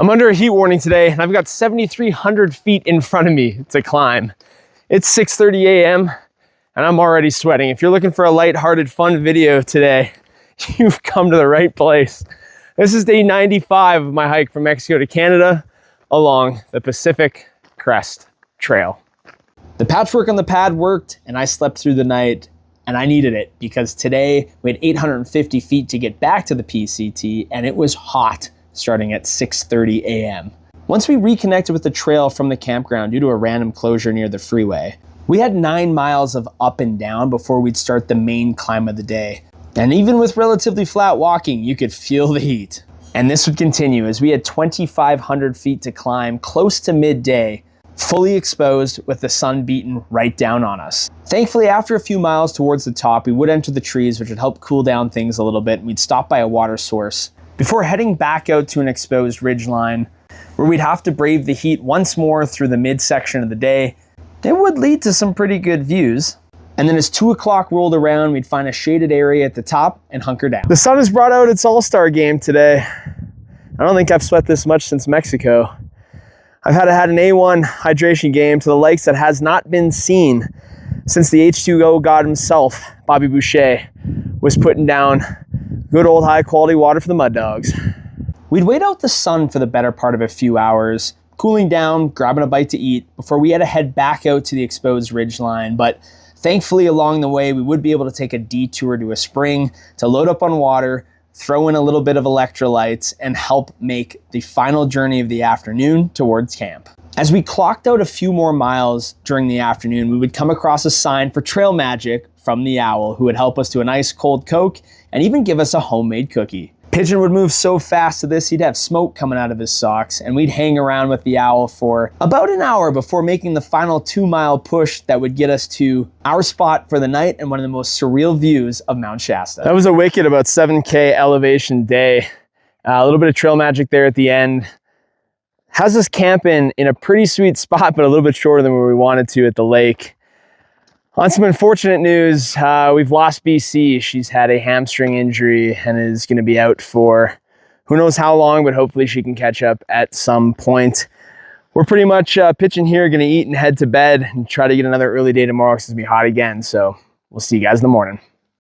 I'm under a heat warning today, and I've got 7,300 feet in front of me to climb. It's 6:30 a.m. and I'm already sweating. If you're looking for a lighthearted, fun video today, you've come to the right place. This is day 95 of my hike from Mexico to Canada along the Pacific Crest Trail. The patchwork on the pad worked, and I slept through the night, and I needed it because today we had 850 feet to get back to the PCT, and it was hot starting at 6:30 a.m. Once we reconnected with the trail from the campground due to a random closure near the freeway, we had 9 miles of up and down before we'd start the main climb of the day. And even with relatively flat walking, you could feel the heat. And this would continue as we had 2,500 feet to climb close to midday, fully exposed with the sun beaten right down on us. Thankfully, after a few miles towards the top, we would enter the trees, which would help cool down things a little bit, and we'd stop by a water source before heading back out to an exposed ridgeline where we'd have to brave the heat once more through the midsection of the day. It would lead to some pretty good views. And then as 2 o'clock rolled around, we'd find a shaded area at the top and hunker down. The sun has brought out its all-star game today. I don't think I've sweat this much since Mexico. I've had an A1 hydration game to the likes that has not been seen since the H2O god himself, Bobby Boucher, was putting down good old high quality water for the mud dogs. We'd wait out the sun for the better part of a few hours, cooling down, grabbing a bite to eat before we had to head back out to the exposed ridgeline. But thankfully along the way, we would be able to take a detour to a spring to load up on water, throw in a little bit of electrolytes, and help make the final journey of the afternoon towards camp. As we clocked out a few more miles during the afternoon, we would come across a sign for Trail Magic from the owl, who would help us to an ice cold Coke and even give us a homemade cookie. Pigeon would move so fast to this, he'd have smoke coming out of his socks, and we'd hang around with the owl for about an hour before making the final 2-mile push that would get us to our spot for the night and one of the most surreal views of Mount Shasta. That was a wicked about 7K elevation day. A little bit of Trail Magic there at the end. Has us camping in a pretty sweet spot, but a little bit shorter than where we wanted to at the lake. On some unfortunate news, we've lost BC. She's had a hamstring injury and is going to be out for who knows how long, but hopefully she can catch up at some point. We're pretty much pitching here, going to eat and head to bed and try to get another early day tomorrow because it's going to be hot again. So we'll see you guys in the morning.